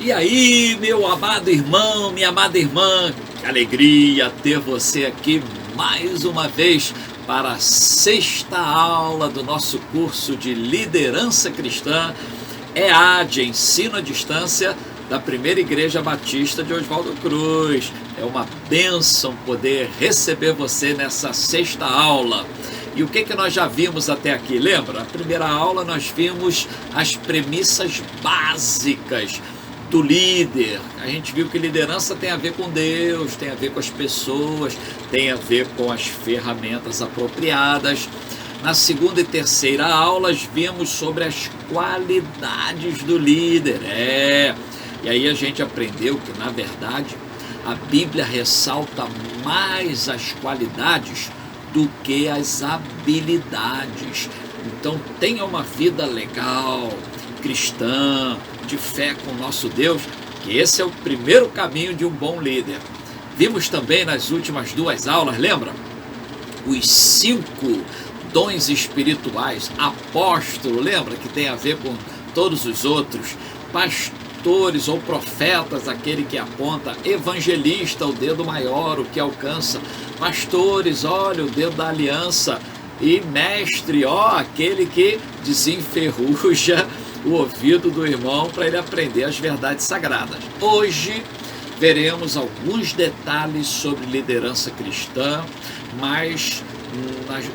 E aí, meu amado irmão, minha amada irmã, que alegria ter você aqui mais uma vez para a sexta aula do nosso curso de Liderança Cristã, EAD, Ensino à Distância, da Primeira Igreja Batista de Oswaldo Cruz. É uma bênção poder receber você nessa sexta aula. E o que nós já vimos até aqui? Lembra? Na primeira aula nós vimos as premissas básicas do líder. A gente viu que liderança tem a ver com Deus, tem a ver com as pessoas, tem a ver com as ferramentas apropriadas. Na segunda e terceira aulas vimos sobre as qualidades do líder. E aí a gente aprendeu que, na verdade, a Bíblia ressalta mais as qualidades do que as habilidades. Então tenha uma vida legal, cristã, de fé com o nosso Deus, que esse é o primeiro caminho de um bom líder. Vimos também nas últimas duas aulas, lembra? Os 5 dons espirituais, apóstolo, lembra que tem a ver com todos os outros, pastores ou profetas, aquele que aponta, evangelista, o dedo maior, o que alcança, pastores, olha, o dedo da aliança, e mestre, aquele que desenferruja o ouvido do irmão para ele aprender as verdades sagradas. Hoje veremos alguns detalhes sobre liderança cristã, mas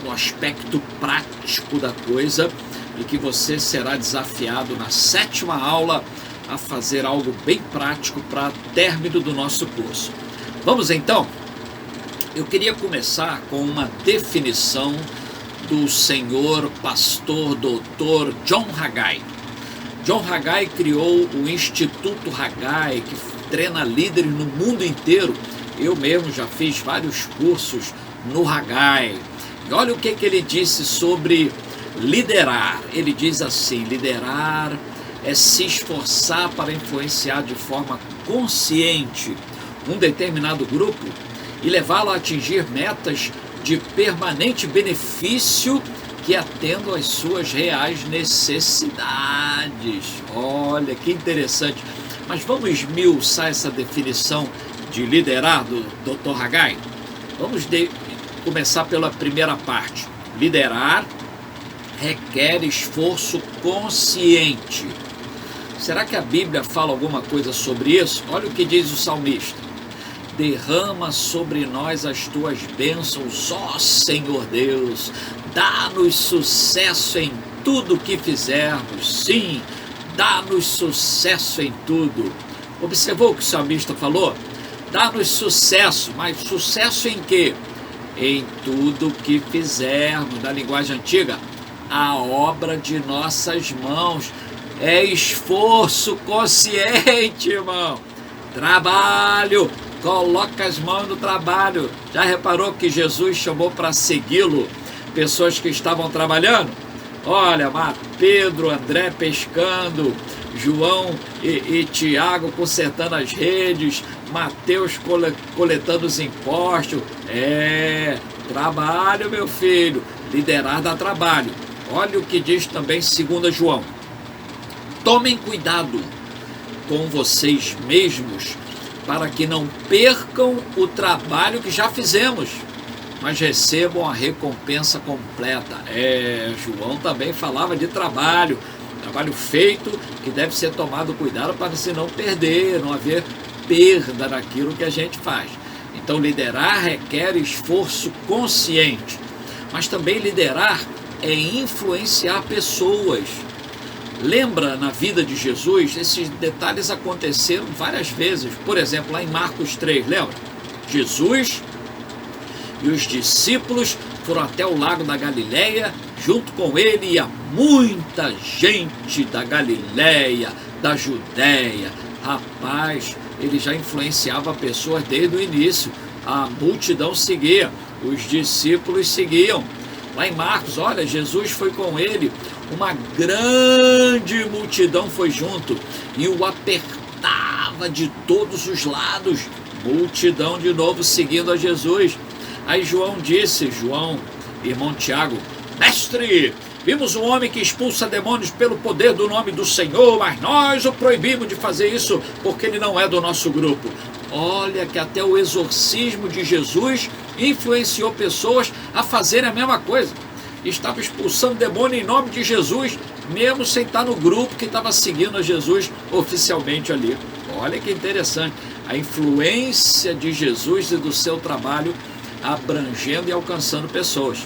no aspecto prático da coisa, e que você será desafiado na sétima aula a fazer algo bem prático para término do nosso curso. Vamos então? Eu queria começar com uma definição do senhor pastor doutor John Haggai. John Haggai criou o Instituto Haggai, que treina líderes no mundo inteiro. Eu mesmo já fiz vários cursos no Haggai. E olha o que ele disse sobre liderar. Ele diz assim: liderar é se esforçar para influenciar de forma consciente um determinado grupo e levá-lo a atingir metas de permanente benefício que atendam às suas reais necessidades. Olha, que interessante. Mas vamos esmiuçar essa definição de liderar do Dr. Haggai? Vamos começar pela primeira parte. Liderar requer esforço consciente. Será que a Bíblia fala alguma coisa sobre isso? Olha o que diz o salmista: derrama sobre nós as tuas bênçãos, ó Senhor Deus, dá-nos sucesso em tudo que fizermos. Sim, dá-nos sucesso em tudo. Observou o que o salmista falou? Dá-nos sucesso, mas sucesso em quê? Em tudo que fizermos. Na linguagem antiga, a obra de nossas mãos. É esforço consciente, irmão. Trabalho. Coloca as mãos no trabalho. Já reparou que Jesus chamou para segui-lo pessoas que estavam trabalhando? Olha, Pedro, André pescando, João e Tiago consertando as redes, Mateus coletando os impostos. Trabalho, meu filho. Liderar dá trabalho. Olha o que diz também 2 João. Tomem cuidado com vocês mesmos, para que não percam o trabalho que já fizemos, mas recebam a recompensa completa. João também falava de trabalho feito, que deve ser tomado cuidado para se não perder, não haver perda naquilo que a gente faz. Então liderar requer esforço consciente, mas também liderar é influenciar pessoas. Lembra, na vida de Jesus, esses detalhes aconteceram várias vezes. Por exemplo, lá em Marcos 3, lembra? Jesus e os discípulos foram até o lago da Galileia, junto com ele ia muita gente da Galileia, da Judéia. Rapaz, ele já influenciava pessoas desde o início. A multidão seguia, os discípulos seguiam. Lá em Marcos, olha, Jesus foi com ele, uma grande multidão foi junto e o apertava de todos os lados. Multidão de novo seguindo a Jesus. Aí João disse, irmão Tiago: mestre, Vimos um homem que expulsa demônios pelo poder do nome do Senhor, mas nós o proibimos de fazer isso porque ele não é do nosso grupo. Olha que até o exorcismo de Jesus influenciou pessoas a fazerem a mesma coisa. Estava expulsando demônio em nome de Jesus, mesmo sem estar no grupo que estava seguindo a Jesus oficialmente ali. Olha que interessante, a influência de Jesus e do seu trabalho abrangendo e alcançando pessoas.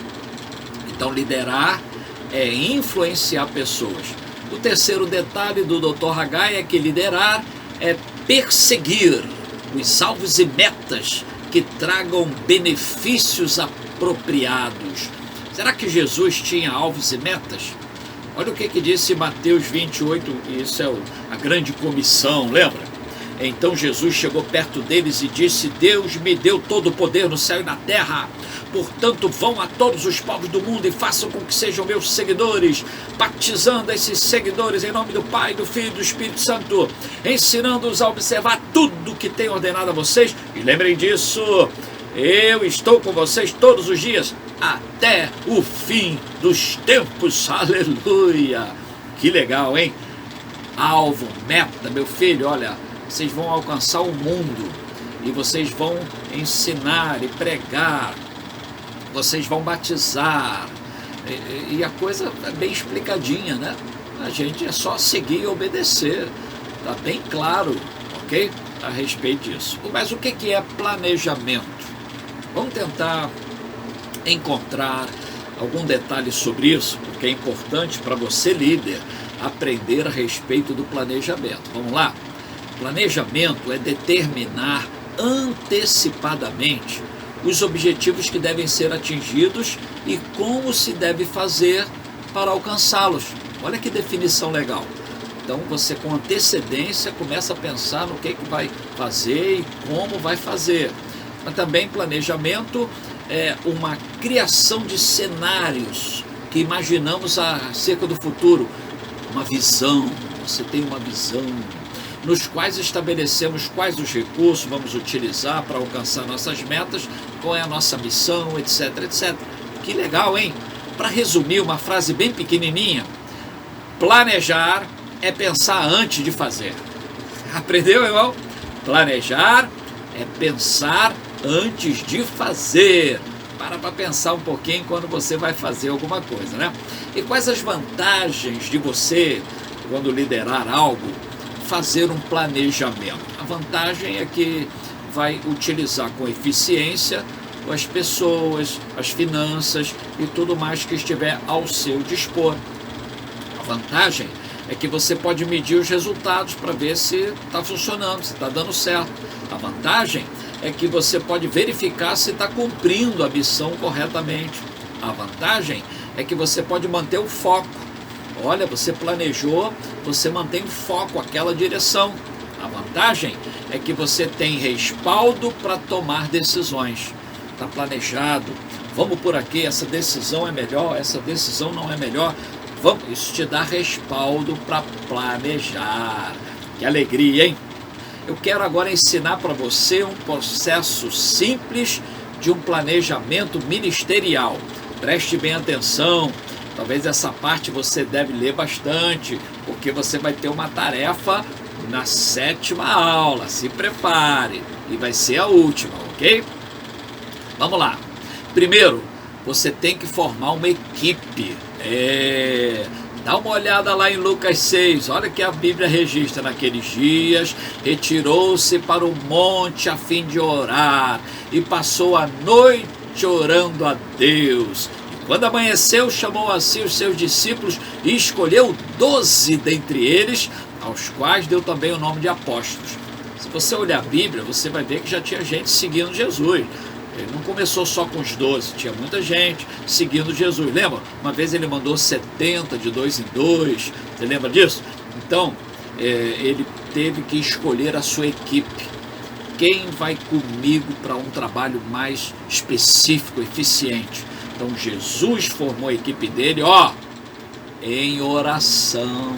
Então, liderar é influenciar pessoas. O terceiro detalhe do Dr. Haggai é que liderar é perseguir os alvos e metas que tragam benefícios apropriados. Será que Jesus tinha alvos e metas? Olha o que disse Mateus 28, isso é a grande comissão, lembra? Então Jesus chegou perto deles e disse: Deus me deu todo o poder no céu e na terra. Portanto, vão a todos os povos do mundo e façam com que sejam meus seguidores, batizando esses seguidores em nome do Pai, do Filho e do Espírito Santo, ensinando-os a observar tudo que tenho ordenado a vocês. E lembrem disso, eu estou com vocês todos os dias, até o fim dos tempos. Aleluia! Que legal, hein? Alvo, meta, meu filho, olha, vocês vão alcançar o mundo e vocês vão ensinar e pregar, vocês vão batizar, e a coisa é bem explicadinha, né? A gente é só seguir e obedecer, tá bem claro, ok? A respeito disso. Mas o que é planejamento? Vamos tentar encontrar algum detalhe sobre isso, porque é importante para você, líder, aprender a respeito do planejamento. Vamos lá? Planejamento é determinar antecipadamente os objetivos que devem ser atingidos e como se deve fazer para alcançá-los. Olha que definição legal. Então você, com antecedência, começa a pensar no que vai fazer e como vai fazer. Mas também planejamento é uma criação de cenários que imaginamos acerca do futuro. Uma visão, você tem uma visão, nos quais estabelecemos quais os recursos vamos utilizar para alcançar nossas metas, qual é a nossa missão, etc, etc. Que legal, hein? Para resumir, uma frase bem pequenininha: planejar é pensar antes de fazer. Aprendeu, irmão? Planejar é pensar antes de fazer. Para pensar um pouquinho quando você vai fazer alguma coisa, né? E quais as vantagens de você, quando liderar algo, fazer um planejamento? A vantagem é que vai utilizar com eficiência as pessoas, as finanças e tudo mais que estiver ao seu dispor. A vantagem é que você pode medir os resultados para ver se está funcionando, se está dando certo. A vantagem é que você pode verificar se está cumprindo a missão corretamente. A vantagem é que você pode manter o foco. Olha, você planejou, você mantém o foco, aquela direção. A vantagem é que você tem respaldo para tomar decisões. Está planejado, vamos por aqui, essa decisão é melhor, essa decisão não é melhor. Vamos, isso te dá respaldo para planejar. Que alegria, hein? Eu quero agora ensinar para você um processo simples de um planejamento ministerial. Preste bem atenção. Talvez essa parte você deve ler bastante, porque você vai ter uma tarefa na 7ª aula. Se prepare, e vai ser a última, ok? Vamos lá. Primeiro, você tem que formar uma equipe. Dá uma olhada lá em Lucas 6, olha que a Bíblia registra: naqueles dias, retirou-se para o monte a fim de orar, e passou a noite orando a Deus. Quando amanheceu, chamou a si os seus discípulos e escolheu 12 dentre eles, aos quais deu também o nome de apóstolos. Se você olhar a Bíblia, você vai ver que já tinha gente seguindo Jesus. Ele não começou só com os 12, tinha muita gente seguindo Jesus. Lembra? Uma vez ele mandou 70 de 2 em 2, você lembra disso? Então, ele teve que escolher a sua equipe. Quem vai comigo para um trabalho mais específico, eficiente? Então Jesus formou a equipe dele, em oração.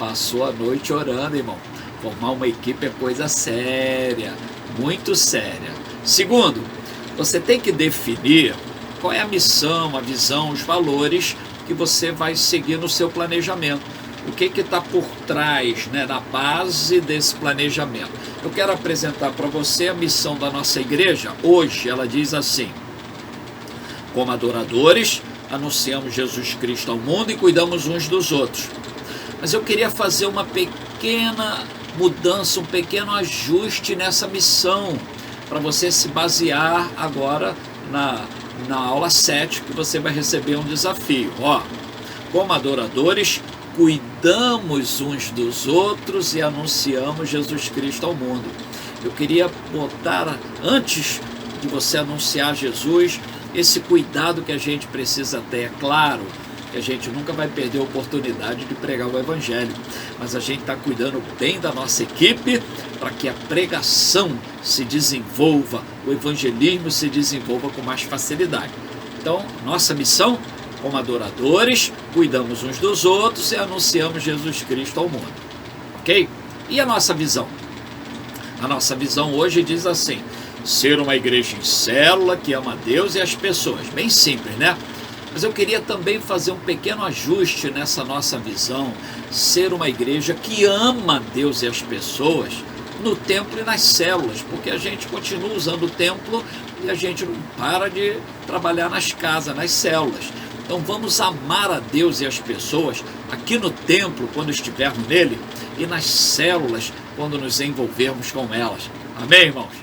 Passou a noite orando, irmão. Formar uma equipe é coisa séria, muito séria. Segundo, você tem que definir qual é a missão, a visão, os valores que você vai seguir no seu planejamento. O que está por trás, né, na base desse planejamento? Eu quero apresentar para você a missão da nossa igreja. Hoje ela diz assim: como adoradores, anunciamos Jesus Cristo ao mundo e cuidamos uns dos outros. Mas eu queria fazer uma pequena mudança, um pequeno ajuste nessa missão, para você se basear agora na aula 7, que você vai receber um desafio. Como adoradores, cuidamos uns dos outros e anunciamos Jesus Cristo ao mundo. Eu queria botar, antes de você anunciar Jesus, esse cuidado que a gente precisa ter. É claro que a gente nunca vai perder a oportunidade de pregar o Evangelho, mas a gente está cuidando bem da nossa equipe para que a pregação se desenvolva, o evangelismo se desenvolva com mais facilidade. Então, nossa missão, como adoradores, cuidamos uns dos outros e anunciamos Jesus Cristo ao mundo. Ok? E a nossa visão? A nossa visão hoje diz assim: ser uma igreja em célula que ama a Deus e as pessoas. Bem simples, né? Mas eu queria também fazer um pequeno ajuste nessa nossa visão. Ser uma igreja que ama a Deus e as pessoas no templo e nas células, porque a gente continua usando o templo e a gente não para de trabalhar nas casas, nas células. Então vamos amar a Deus e as pessoas aqui no templo, quando estivermos nele, e nas células, quando nos envolvermos com elas. Amém, irmãos?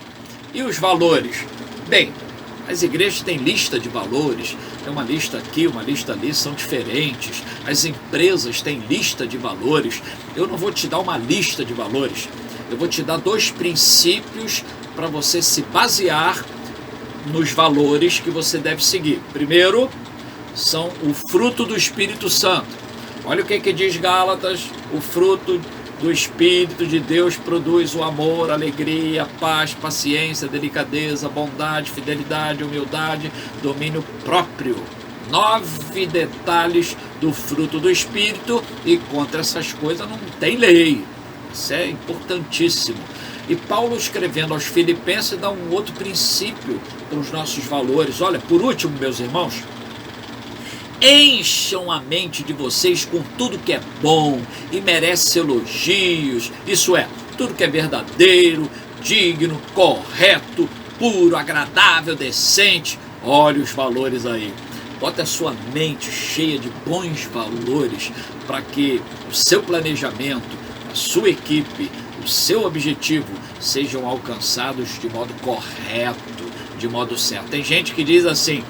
E os valores? Bem, as igrejas têm lista de valores, tem uma lista aqui, uma lista ali, são diferentes. As empresas têm lista de valores. Eu não vou te dar uma lista de valores, eu vou te dar 2 princípios para você se basear nos valores que você deve seguir. Primeiro, são o fruto do Espírito Santo. Olha o que diz Gálatas: o fruto do Espírito de Deus produz o amor, alegria, paz, paciência, delicadeza, bondade, fidelidade, humildade, domínio próprio. 9 detalhes do fruto do Espírito, e contra essas coisas não tem lei. Isso é importantíssimo. E Paulo, escrevendo aos Filipenses, dá um outro princípio para os nossos valores. Olha, por último, meus irmãos, encham a mente de vocês com tudo que é bom e merece elogios, isso é, tudo que é verdadeiro, digno, correto, puro, agradável, decente. Olha os valores aí. Bota a sua mente cheia de bons valores para que o seu planejamento, a sua equipe, o seu objetivo sejam alcançados de modo correto, de modo certo. Tem gente que diz assim: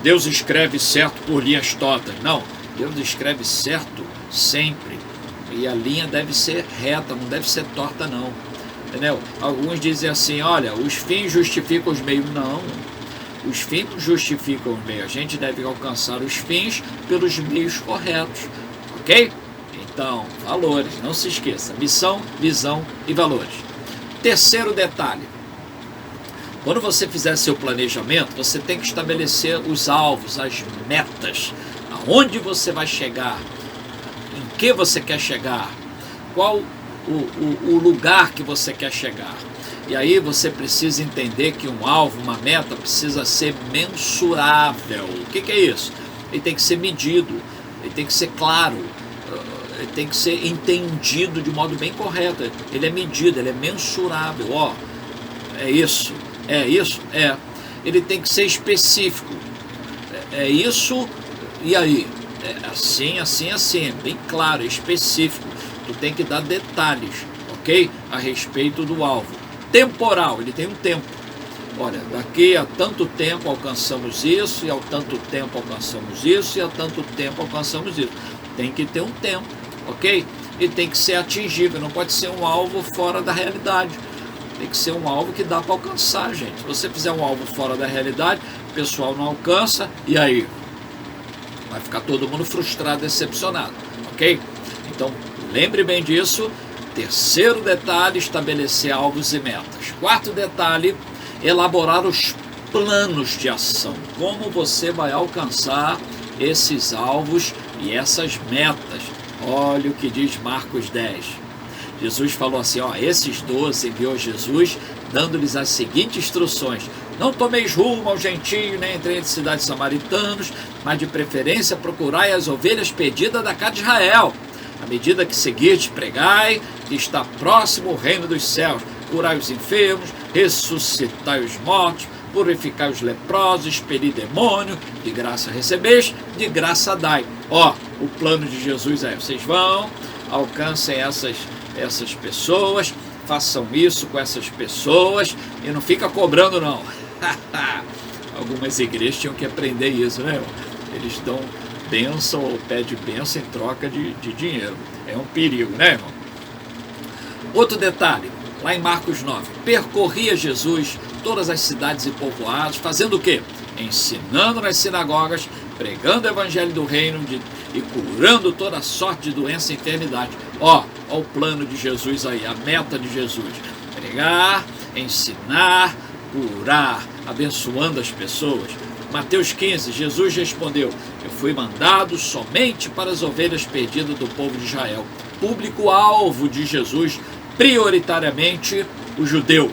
Deus escreve certo por linhas tortas. Não, Deus escreve certo sempre. E a linha deve ser reta, não deve ser torta não. Entendeu? Alguns dizem assim: olha, os fins justificam os meios. Não, os fins não justificam os meios. A gente deve alcançar os fins pelos meios corretos. Ok? Então, valores, não se esqueça. Missão, visão e valores. Terceiro detalhe: quando você fizer seu planejamento, você tem que estabelecer os alvos, as metas, aonde você vai chegar, em que você quer chegar, qual o lugar que você quer chegar. E aí você precisa entender que um alvo, uma meta, precisa ser mensurável. O que é isso? Ele tem que ser medido, ele tem que ser claro, ele tem que ser entendido de modo bem correto. Ele é medido, ele é mensurável. É isso. É isso? É. Ele tem que ser específico. É isso, e aí? É assim, assim, assim. Bem claro, específico. Tu tem que dar detalhes, ok? A respeito do alvo. Temporal, ele tem um tempo. Olha, daqui a tanto tempo alcançamos isso, e ao tanto tempo alcançamos isso, e a tanto tempo alcançamos isso. Tem que ter um tempo, ok? E tem que ser atingível, não pode ser um alvo fora da realidade. Tem que ser um alvo que dá para alcançar, gente. Se você fizer um alvo fora da realidade, o pessoal não alcança, e aí? Vai ficar todo mundo frustrado, decepcionado, ok? Então, lembre bem disso. Terceiro detalhe, estabelecer alvos e metas. Quarto detalhe, elaborar os planos de ação. Como você vai alcançar esses alvos e essas metas? Olha o que diz Marcos 10. Jesus falou assim, ó, esses 12 enviou Jesus, dando-lhes as seguintes instruções: não tomeis rumo ao gentio, nem entrei entre cidades samaritanos, mas de preferência procurai as ovelhas perdidas da casa de Israel. À medida que seguirdes, pregai, que está próximo o reino dos céus. Curai os enfermos, ressuscitai os mortos, purificai os leprosos, expeli demônio, de graça recebeis, de graça dai. Ó, o plano de Jesus é, vocês vão, alcancem essas pessoas, façam isso com essas pessoas e não fica cobrando não. Algumas igrejas tinham que aprender isso, né, irmão? Eles dão bênção ou pedem bênção em troca de dinheiro. É um perigo, né, irmão? Outro detalhe, lá em Marcos 9, percorria Jesus todas as cidades e povoados, fazendo o quê? Ensinando nas sinagogas, pregando o evangelho do reino e curando toda sorte de doença e enfermidade. Ó o plano de Jesus aí, a meta de Jesus: pregar, ensinar, curar, abençoando as pessoas. Mateus 15, Jesus respondeu: eu fui mandado somente para as ovelhas perdidas do povo de Israel. Público-alvo de Jesus, prioritariamente o judeu,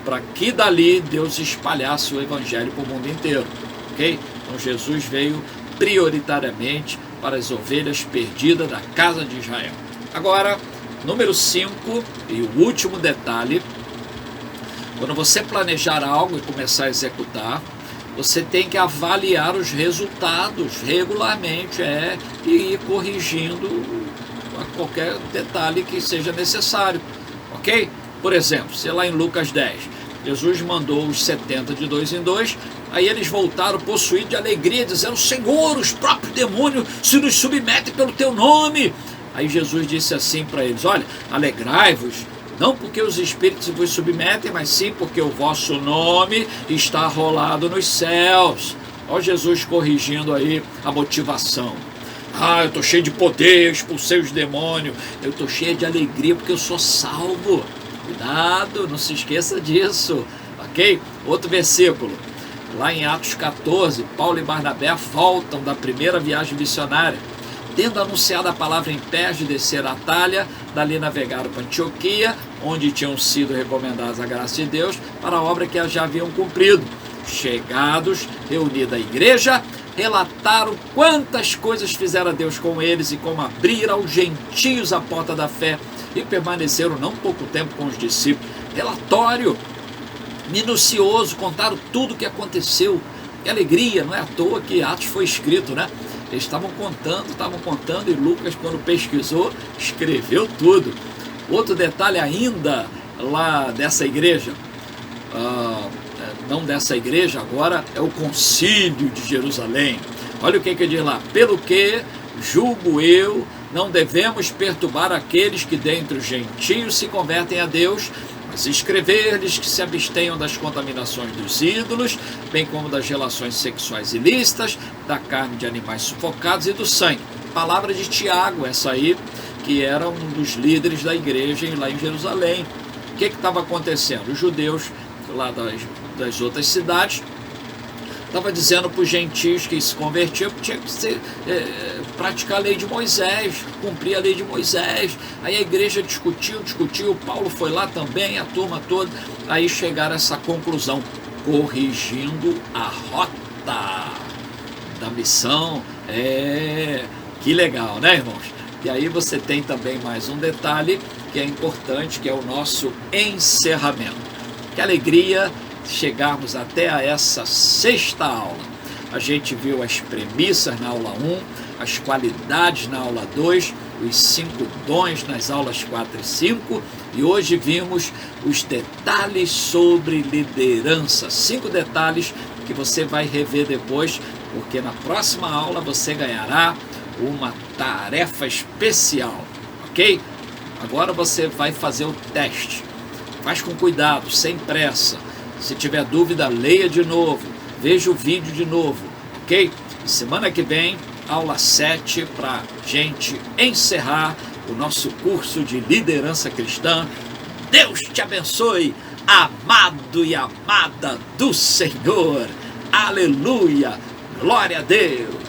para que dali Deus espalhasse o evangelho para o mundo inteiro, ok? Então Jesus veio prioritariamente para as ovelhas perdidas da casa de Israel. Agora, número 5 e o último detalhe: quando você planejar algo e começar a executar, você tem que avaliar os resultados regularmente, e ir corrigindo a qualquer detalhe que seja necessário, ok? Por exemplo, sei lá em Lucas 10, Jesus mandou os 70 de 2 em 2, aí eles voltaram possuídos de alegria, dizendo: Senhor, os próprios demônios se nos submetem pelo teu nome. Aí Jesus disse assim para eles: olha, alegrai-vos, não porque os espíritos vos submetem, mas sim porque o vosso nome está arrolado nos céus. Olha Jesus corrigindo aí a motivação. Eu estou cheio de poder, eu expulsei os demônios, eu estou cheio de alegria porque eu sou salvo. Cuidado, não se esqueça disso, ok? Outro versículo, lá em Atos 14, Paulo e Barnabé voltam da primeira viagem missionária. Tendo anunciado a palavra em Perge, descer a Atalha, dali navegaram para Antioquia, onde tinham sido recomendadas a graça de Deus para a obra que já haviam cumprido. Chegados, reunida a igreja, relataram quantas coisas fizera Deus com eles e como abriram aos gentios a porta da fé, e permaneceram não pouco tempo com os discípulos. Relatório minucioso, contaram tudo o que aconteceu. Que alegria, não é à toa que Atos foi escrito, né? Eles estavam contando, e Lucas, quando pesquisou, escreveu tudo. Outro detalhe ainda lá dessa igreja, não dessa igreja agora, é o concílio de Jerusalém. Olha o que diz lá: pelo que, julgo eu, não devemos perturbar aqueles que dentre os gentios se convertem a Deus, mas escrever-lhes que se abstenham das contaminações dos ídolos, bem como das relações sexuais ilícitas, da carne de animais sufocados e do sangue. Palavra de Tiago, essa aí, que era um dos líderes da igreja lá em Jerusalém. O que estava acontecendo? Os judeus lá das outras cidades estava dizendo para os gentios que se convertiam que tinha que praticar a lei de Moisés, cumprir a lei de Moisés. Aí a igreja discutiu, Paulo foi lá também, a turma toda, aí chegaram a essa conclusão, corrigindo a rota da missão. Que legal, né, irmãos? E aí você tem também mais um detalhe que é importante, que é o nosso encerramento. Que alegria chegarmos até a essa sexta aula. A gente viu as premissas na aula 1, as qualidades na aula 2, os 5 dons nas aulas 4 e 5, e hoje vimos os detalhes sobre liderança. 5 detalhes que você vai rever depois, porque na próxima aula você ganhará uma tarefa especial, ok? Agora você vai fazer o teste. Faz com cuidado, sem pressa. Se tiver dúvida, leia de novo, veja o vídeo de novo, ok? E semana que vem, aula 7, para a gente encerrar o nosso curso de liderança cristã. Deus te abençoe, amado e amada do Senhor. Aleluia, glória a Deus.